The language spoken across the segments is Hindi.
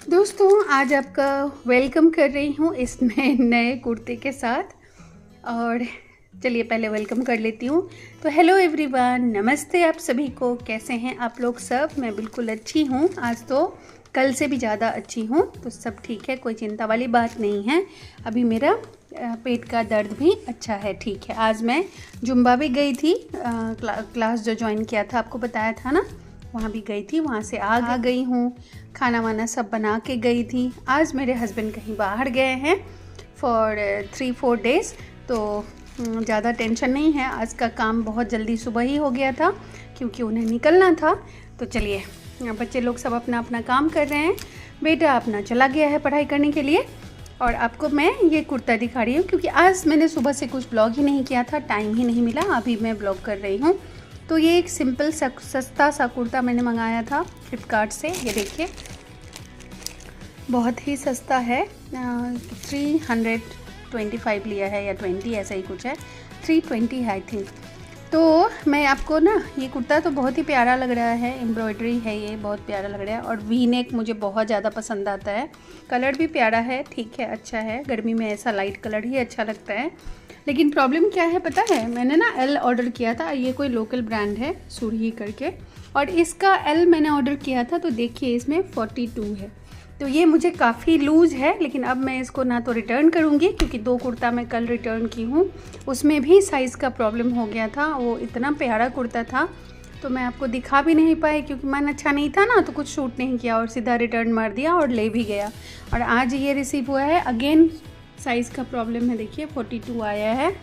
दोस्तों, आज आपका वेलकम कर रही हूँ इस नए कुर्ते के साथ। और चलिए पहले वेलकम कर लेती हूँ। तो हेलो एवरीवन, नमस्ते आप सभी को। कैसे हैं आप लोग सब? मैं बिल्कुल अच्छी हूँ। आज तो कल से भी ज़्यादा अच्छी हूँ, तो सब ठीक है, कोई चिंता वाली बात नहीं है। अभी मेरा पेट का दर्द भी अच्छा है, ठीक है। आज मैं जुम्बा भी गई थी, क्लास जो ज्वाइन किया था, आपको बताया था ना, वहाँ भी गई थी। वहाँ से आ गई हूँ, खाना वाना सब बना के गई थी। आज मेरे हस्बैंड कहीं बाहर गए हैं फॉर 3-4 डेज़, तो ज़्यादा टेंशन नहीं है। आज का काम बहुत जल्दी सुबह ही हो गया था क्योंकि उन्हें निकलना था। तो चलिए, बच्चे लोग सब अपना अपना काम कर रहे हैं। बेटा अपना चला गया है पढ़ाई करने के लिए। और आपको मैं ये कुर्ता दिखा रही हूँ क्योंकि आज मैंने सुबह से कुछ ब्लॉग ही नहीं किया था, टाइम ही नहीं मिला। अभी मैं ब्लॉग कर रही हूँ। तो ये एक सिंपल सस्ता सा कुर्ता मैंने मंगाया था फ्लिपकार्ट से। ये देखिए, बहुत ही सस्ता है। 325 लिया है या 20, ऐसा ही कुछ है। 320 है आई थिंक। तो मैं आपको ना, ये कुर्ता तो बहुत ही प्यारा लग रहा है, एम्ब्रॉयडरी है, ये बहुत प्यारा लग रहा है। और वी नेक मुझे बहुत ज़्यादा पसंद आता है। कलर भी प्यारा है, ठीक है, अच्छा है। गर्मी में ऐसा लाइट कलर ही अच्छा लगता है। लेकिन प्रॉब्लम क्या है पता है? मैंने ना एल ऑर्डर किया था। ये कोई लोकल ब्रांड है, सुरही करके, और इसका एल मैंने ऑर्डर किया था। तो देखिए इसमें 42 है। तो ये मुझे काफ़ी लूज़ है, लेकिन अब मैं इसको ना तो रिटर्न करूँगी क्योंकि 2 कुर्ता मैं कल रिटर्न की हूँ, उसमें भी साइज़ का प्रॉब्लम हो गया था। वो इतना प्यारा कुर्ता था तो मैं आपको दिखा भी नहीं पाई क्योंकि मन अच्छा नहीं था ना, तो कुछ शूट नहीं किया और सीधा रिटर्न मार दिया और ले भी गया। और आज ये रिसीव हुआ है, अगेन साइज़ का प्रॉब्लम है। देखिए 42 आया है,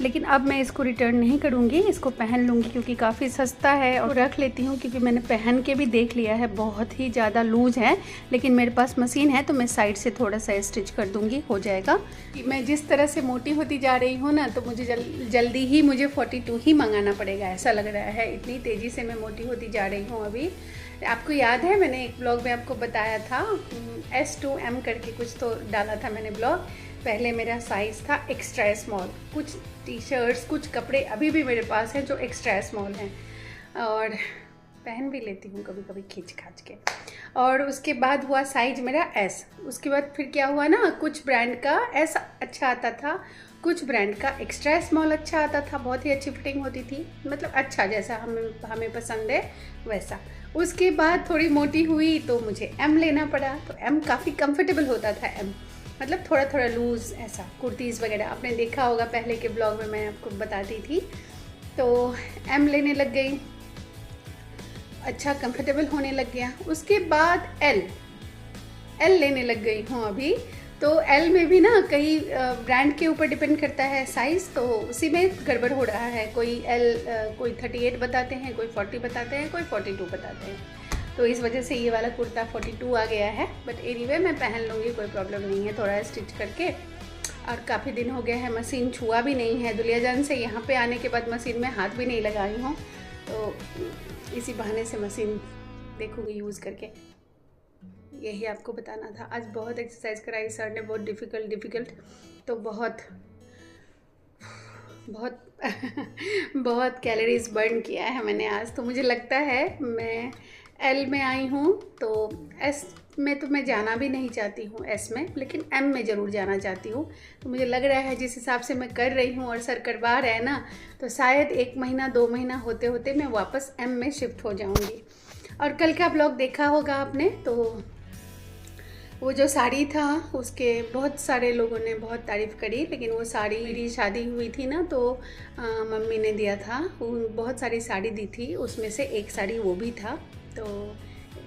लेकिन अब मैं इसको रिटर्न नहीं करूँगी, इसको पहन लूँगी क्योंकि काफ़ी सस्ता है। और रख लेती हूँ क्योंकि मैंने पहन के भी देख लिया है, बहुत ही ज़्यादा लूज़ है। लेकिन मेरे पास मशीन है तो मैं साइड से थोड़ा सा स्टिच कर दूँगी, हो जाएगा। मैं जिस तरह से मोटी होती जा रही हूँ ना, तो मुझे जल्दी ही मुझे 42 ही मंगाना पड़ेगा, ऐसा लग रहा है। इतनी तेज़ी से मैं मोटी होती जा रही हूँ अभी। आपको याद है मैंने एक ब्लॉग में आपको बताया था, S2M करके कुछ तो डाला था मैंने ब्लॉग। पहले मेरा साइज़ था एक्स्ट्रा स्मॉल। कुछ टी शर्ट्स, कुछ कपड़े अभी भी मेरे पास हैं जो एक्स्ट्रा स्मॉल हैं, और पहन भी लेती हूँ कभी कभी खींच खाच के। और उसके बाद हुआ साइज मेरा एस। उसके बाद फिर क्या हुआ ना, कुछ ब्रांड का एस अच्छा आता था, कुछ ब्रांड का एक्स्ट्रा स्मॉल अच्छा आता था, बहुत ही अच्छी फिटिंग होती थी, मतलब अच्छा जैसा हमें पसंद है वैसा। उसके बाद थोड़ी मोटी हुई तो मुझे एम लेना पड़ा। तो एम काफ़ी कंफर्टेबल होता था, एम मतलब थोड़ा थोड़ा लूज़ ऐसा। कुर्तीज़ वगैरह आपने देखा होगा पहले के ब्लॉग में, मैं आपको बताती थी। तो एम लेने लग गई, अच्छा कंफर्टेबल होने लग गया। उसके बाद एल लेने लग गई हूँ अभी। तो एल में भी ना कई ब्रांड के ऊपर डिपेंड करता है साइज़, तो उसी में गड़बड़ हो रहा है। कोई एल कोई 38 बताते हैं, कोई 40 बताते हैं, कोई 42 बताते हैं। तो इस वजह से ये वाला कुर्ता 42 आ गया है। बट एनीवे मैं पहन लूँगी, कोई प्रॉब्लम नहीं है, थोड़ा स्टिच करके। और काफ़ी दिन हो गए हैं मशीन छुआ भी नहीं है। दुलियाजान से यहाँ पे आने के बाद मशीन में हाथ भी नहीं लगाई हूँ, तो इसी बहाने से मशीन देखूँगी यूज़ करके। यही आपको बताना था। आज बहुत एक्सरसाइज कराई सर ने, बहुत डिफ़िकल्ट, तो बहुत बहुत बहुत कैलोरीज बर्न किया है मैंने आज। तो मुझे लगता है मैं एल में आई हूँ, तो एस में तो मैं जाना भी नहीं चाहती हूँ एस में, लेकिन एम में ज़रूर जाना चाहती हूँ। तो मुझे लग रहा है जिस हिसाब से मैं कर रही हूँ और सर करवा रहे हैं ना, तो शायद 1 महीना 2 महीना होते होते मैं वापस एम में शिफ्ट हो जाऊँगी। और कल का ब्लॉग देखा होगा आपने, तो वो जो साड़ी था उसके बहुत सारे लोगों ने बहुत तारीफ़ करी। लेकिन वो साड़ी, मेरी शादी हुई थी ना, तो मम्मी ने दिया था, वो बहुत सारी साड़ी दी थी, उसमें से एक साड़ी वो भी था। तो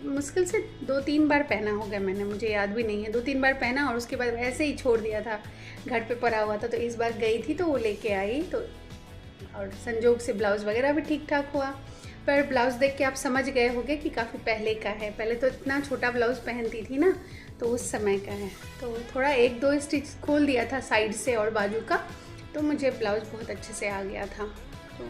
मुश्किल से 2-3 बार पहना होगा मैंने, मुझे याद भी नहीं है। 2-3 बार पहना और उसके बाद ऐसे ही छोड़ दिया था, घर पे पड़ा हुआ था। तो इस बार गई थी तो वो लेके आई, तो और संजोग से ब्लाउज़ वगैरह भी ठीक ठाक हुआ। पर ब्लाउज़ देख के आप समझ गए होंगे कि काफ़ी पहले का है। पहले तो इतना छोटा ब्लाउज़ पहनती थी ना, तो उस समय का है। तो थोड़ा 1-2 स्टिच खोल दिया था साइड से और बाजू का, तो मुझे ब्लाउज़ बहुत अच्छे से आ गया था। तो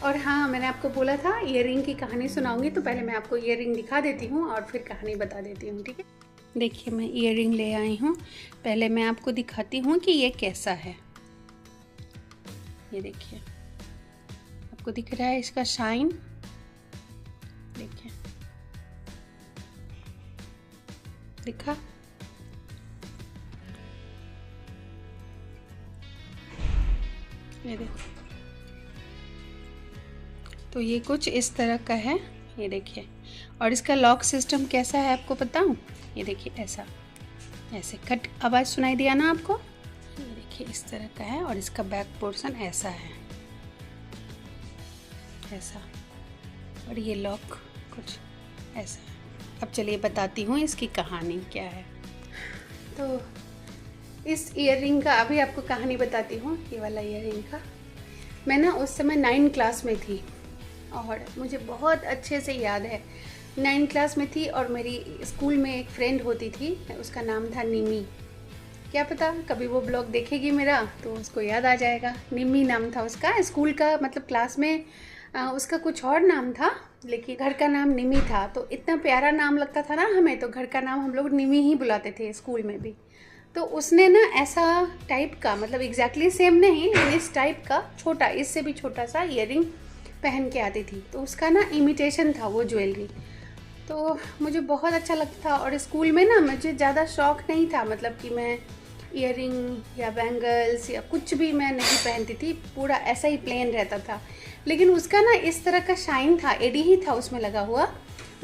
और हाँ, मैंने आपको बोला था ईयरिंग की कहानी सुनाऊंगी, तो पहले मैं आपको ईयरिंग दिखा देती हूँ और फिर कहानी बता देती हूँ, ठीक है। देखिए मैं ईयरिंग ले आई हूँ। पहले मैं आपको दिखाती हूँ कि ये कैसा है। ये देखिए, आपको दिख रहा है इसका शाइन, देखिए दिखा? ये देखो, तो ये कुछ इस तरह का है, ये देखिए। और इसका लॉक सिस्टम कैसा है आपको बताऊं? ये देखिए, ऐसा ऐसे कट आवाज़ सुनाई दिया ना आपको? ये देखिए इस तरह का है, और इसका बैक पोर्शन ऐसा है, ऐसा, और ये लॉक कुछ ऐसा है। अब चलिए बताती हूँ इसकी कहानी क्या है। तो इस ईयररिंग का अभी आपको कहानी बताती हूँ। ये वाला ईयररिंग का मैं ना उस समय 9 क्लास में थी, और मुझे बहुत अच्छे से याद है। 9 क्लास में थी, और मेरी स्कूल में एक फ्रेंड होती थी, उसका नाम था निमी। क्या पता कभी वो ब्लॉग देखेगी मेरा तो उसको याद आ जाएगा। निमी नाम था उसका। स्कूल का मतलब क्लास में उसका कुछ और नाम था, लेकिन घर का नाम निमी था। तो इतना प्यारा नाम लगता था ना हमें, तो घर का नाम हम लोग निमी ही बुलाते थे स्कूल में भी। तो उसने ना ऐसा टाइप का, मतलब एग्जैक्टली सेम नहीं, लेकिन इस टाइप का छोटा, इससे भी छोटा सा ईयररिंग पहन के आती थी। तो उसका ना इमिटेशन था वो ज्वेलरी, तो मुझे बहुत अच्छा लगता था। और स्कूल में ना मुझे ज़्यादा शौक़ नहीं था, मतलब कि मैं ईयररिंग या बैंगल्स या कुछ भी मैं नहीं पहनती थी, पूरा ऐसा ही प्लेन रहता था। लेकिन उसका ना इस तरह का शाइन था, एडी ही था उसमें लगा हुआ,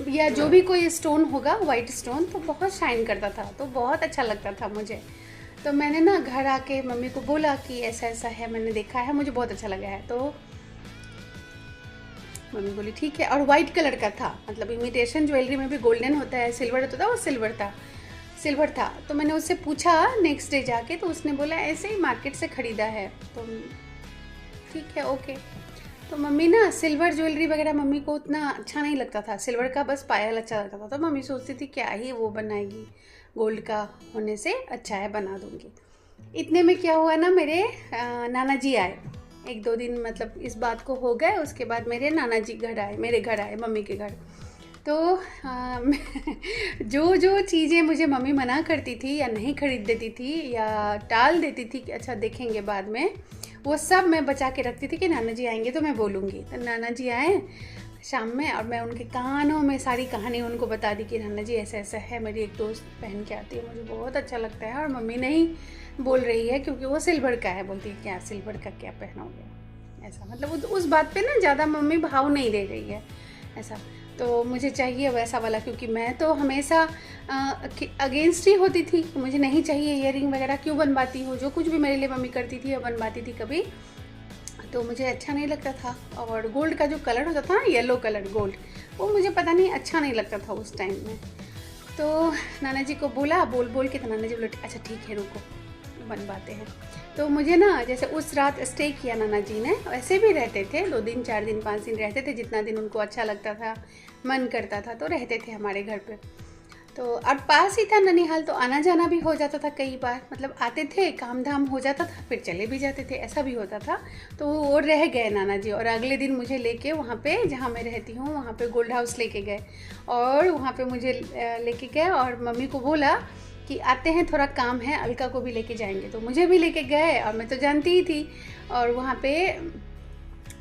या जो भी कोई स्टोन होगा, वाइट स्टोन, तो बहुत शाइन करता था, तो बहुत अच्छा लगता था मुझे। तो मैंने ना घर आके मम्मी को बोला कि ऐसा ऐसा है, मैंने देखा है, मुझे बहुत अच्छा लगा है। तो मम्मी बोली ठीक है। और वाइट कलर का था, मतलब इमिटेशन ज्वेलरी में भी गोल्डन होता है, सिल्वर होता था, वो सिल्वर था। तो मैंने उससे पूछा नेक्स्ट डे जाके, तो उसने बोला ऐसे ही मार्केट से ख़रीदा है। तो ठीक है, ओके। तो मम्मी ना सिल्वर ज्वेलरी वगैरह मम्मी को उतना अच्छा नहीं लगता था, सिल्वर का बस पायल अच्छा लगता था। तो मम्मी सोचती थी क्या ही वो बनाएगी, गोल्ड का होने से अच्छा है, बना दूँगी। इतने में क्या हुआ ना, मेरे नाना जी आए 1-2 दिन, मतलब इस बात को हो गए। उसके बाद मेरे नाना जी मेरे घर आए, मम्मी के घर। तो जो चीज़ें मुझे मम्मी मना करती थी या नहीं खरीद देती थी या टाल देती थी कि अच्छा देखेंगे बाद में, वो सब मैं बचा के रखती थी कि नाना जी आएंगे तो मैं बोलूँगी। तो नाना जी आए शाम में, और मैं उनके कानों में सारी कहानी उनको बता दी कि नाना जी ऐसा ऐसा है, मेरी एक दोस्त पहन के आती है, मुझे बहुत अच्छा लगता है, और मम्मी नहीं बोल रही है क्योंकि वो सिल्वर का है। बोलती है क्या सिल्वर का क्या पहनोगे, ऐसा, मतलब उस बात पे ना ज़्यादा मम्मी भाव नहीं दे रही है ऐसा। तो मुझे चाहिए वैसा वाला, क्योंकि मैं तो हमेशा अगेंस्ट ही होती थी, मुझे नहीं चाहिए ईयररिंग वगैरह, क्यों बनवाती हूँ, जो कुछ भी मेरे लिए मम्मी करती थी या बनवाती थी कभी, तो मुझे अच्छा नहीं लगता था। और गोल्ड का जो कलर होता था ना, येलो कलर गोल्ड, वो मुझे पता नहीं अच्छा नहीं लगता था उस टाइम में। तो नाना जी को बोला, बोल के, तो नाना जी बोले अच्छा ठीक है रुको बनवाते हैं। तो मुझे ना जैसे उस रात स्टे किया नाना जी ने, वैसे भी रहते थे 2 दिन 4 दिन 5 दिन रहते थे, जितना दिन उनको अच्छा लगता था, मन करता था, तो रहते थे हमारे घर पे। तो और पास ही था ननिहाल, तो आना जाना भी हो जाता था कई बार, मतलब आते थे, काम धाम हो जाता था, फिर चले भी जाते थे, ऐसा भी होता था। तो वो रह गए नाना जी, और अगले दिन मुझे लेके वहाँ पे जहाँ मैं रहती हूँ वहाँ पे गोल्ड हाउस लेके गए, और वहाँ पे मुझे लेके गए, और मम्मी को बोला कि आते हैं, थोड़ा काम है, अलका को भी लेके जाएंगे। तो मुझे भी लेके गए, और मैं तो जानती ही थी। और वहाँ पे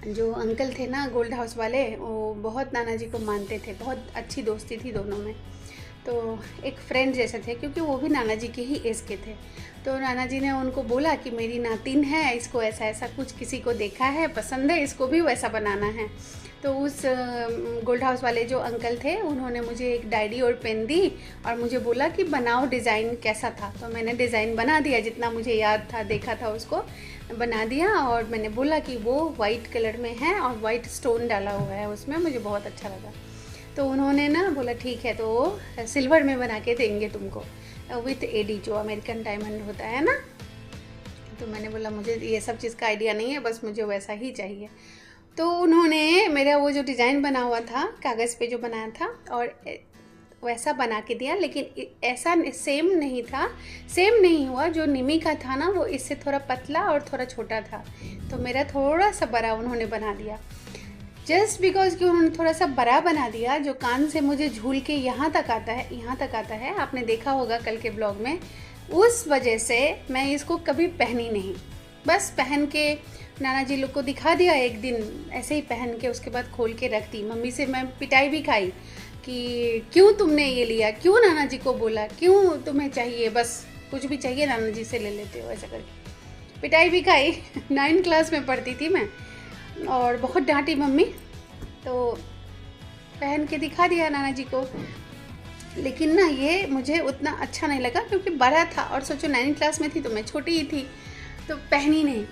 जो अंकल थे ना गोल्ड हाउस वाले, वो बहुत नाना जी को मानते थे, बहुत अच्छी दोस्ती थी दोनों में, तो एक फ्रेंड जैसे थे, क्योंकि वो भी नाना जी के ही एज के थे। तो नाना जी ने उनको बोला कि मेरी नातिन है, इसको ऐसा ऐसा कुछ किसी को देखा है, पसंद है, इसको भी वैसा बनाना है। तो उस गोल्ड हाउस वाले जो अंकल थे, उन्होंने मुझे एक डायरी और पेन दी, और मुझे बोला कि बनाओ, डिज़ाइन कैसा था। तो मैंने डिज़ाइन बना दिया, जितना मुझे याद था, देखा था उसको बना दिया। और मैंने बोला कि वो वाइट कलर में है और वाइट स्टोन डाला हुआ है उसमें, मुझे बहुत अच्छा लगा। तो उन्होंने ना बोला ठीक है, तो सिल्वर में बना के देंगे तुमको, विथ एडी, जो अमेरिकन डायमंड होता है ना। तो मैंने बोला मुझे ये सब चीज़ का आइडिया नहीं है, बस मुझे वैसा ही चाहिए। तो उन्होंने मेरा वो जो डिज़ाइन बना हुआ था कागज़ पे जो बनाया था, और वैसा बना के दिया, लेकिन ऐसा सेम नहीं था, सेम नहीं हुआ। जो निमी का था ना, वो इससे थोड़ा पतला और थोड़ा छोटा था, तो मेरा थोड़ा सा बड़ा उन्होंने बना दिया। जस्ट बिकॉज कि उन्होंने थोड़ा सा बड़ा बना दिया, जो कान से मुझे झूल के यहाँ तक आता है, आपने देखा होगा कल के ब्लॉग में, उस वजह से मैं इसको कभी पहनी नहीं। बस पहन के नाना जी लोग को दिखा दिया एक दिन, ऐसे ही पहन के, उसके बाद खोल के रख दी। मम्मी से मैं पिटाई भी खाई कि क्यों तुमने ये लिया, क्यों नाना जी को बोला, क्यों तुम्हें चाहिए, बस कुछ भी चाहिए नाना जी से ले लेते हो, ऐसा करके पिटाई भी खाई। 9 क्लास में पढ़ती थी मैं और बहुत डांटी मम्मी, तो पहन के दिखा दिया नाना जी को। लेकिन ना ये मुझे उतना अच्छा नहीं लगा क्योंकि बड़ा था और सोचो 9 क्लास में थी तो मैं छोटी ही थी, तो पहनी नहीं।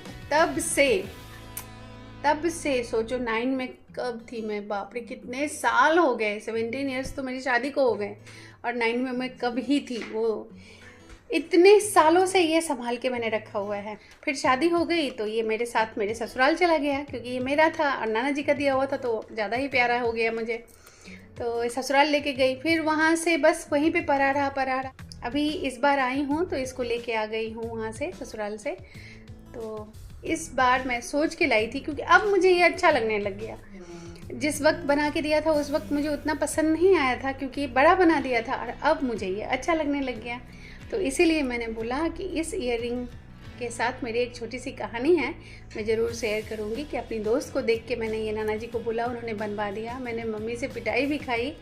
तब से सोचो 9 में कब थी मैं, बाप रे कितने साल हो गए, 17 ईयर्स तो मेरी शादी को हो गए और 9 में मैं कब ही थी, वो इतने सालों से ये संभाल के मैंने रखा हुआ है। फिर शादी हो गई तो ये मेरे साथ मेरे ससुराल चला गया क्योंकि ये मेरा था और नाना जी का दिया हुआ था तो ज़्यादा ही प्यारा हो गया मुझे, तो ससुराल लेके गई। फिर वहाँ से बस वहीं पे पड़ा रहा। अभी इस बार आई हूँ तो इसको लेके आ गई हूँ वहाँ से, ससुराल से। तो इस बार मैं सोच के लाई थी क्योंकि अब मुझे ये अच्छा लगने लग गया। जिस वक्त बना के दिया था उस वक्त मुझे उतना पसंद नहीं आया था क्योंकि बड़ा बना दिया था, और अब मुझे ये अच्छा लगने लग गया। तो इसीलिए मैंने बोला कि इस ईयररिंग के साथ मेरी एक छोटी सी कहानी है, मैं ज़रूर शेयर करूँगी कि अपनी दोस्त को देख के मैंने ये नाना जी को बोला, उन्होंने बनवा दिया। मैंने मम्मी से पिटाई भी खाई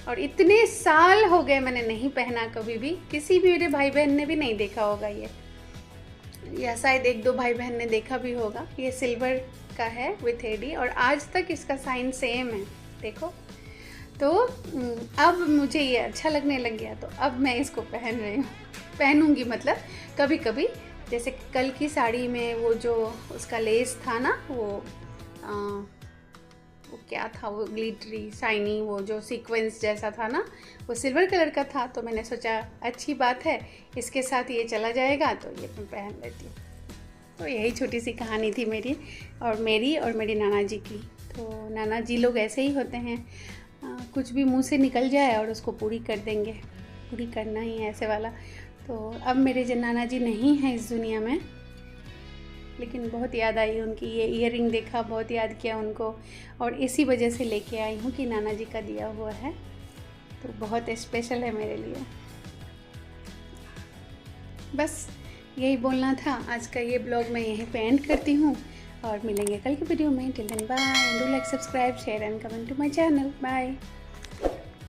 और इतने साल हो गए मैंने नहीं पहना कभी भी, किसी भी मेरे भाई बहन ने भी नहीं देखा होगा ये, या शायद 1-2 भाई बहन ने देखा भी होगा। ये सिल्वर का है विथ एडी और आज तक इसका साइन सेम है, देखो। तो अब मुझे ये अच्छा लगने लग गया तो अब मैं इसको पहन रही हूँ, पहनूंगी मतलब कभी कभी। जैसे कल की साड़ी में वो जो उसका लेस था ना, वो क्या था, वो ग्लिटरी शाइनी, वो जो सीक्वेंस जैसा था ना, वो सिल्वर कलर का था। तो मैंने सोचा अच्छी बात है, इसके साथ ये चला जाएगा तो ये मैं पहन लेती हूँ। तो यही छोटी सी कहानी थी मेरी और मेरे नाना जी की। तो नाना जी लोग ऐसे ही होते हैं, कुछ भी मुंह से निकल जाए और उसको पूरी कर देंगे, पूरी करना ही है ऐसे वाला। तो अब मेरे नाना जी नहीं हैं इस दुनिया में, लेकिन बहुत याद आई उनकी। ये ईयररिंग देखा, बहुत याद किया उनको और इसी वजह से लेके आई हूँ कि नाना जी का दिया हुआ है, तो बहुत स्पेशल है मेरे लिए। बस यही बोलना था। आज का ये ब्लॉग मैं यहीं पे एंड करती हूँ और मिलेंगे कल की वीडियो में। Till then bye, do like, subscribe, share and comment to my channel. Bye.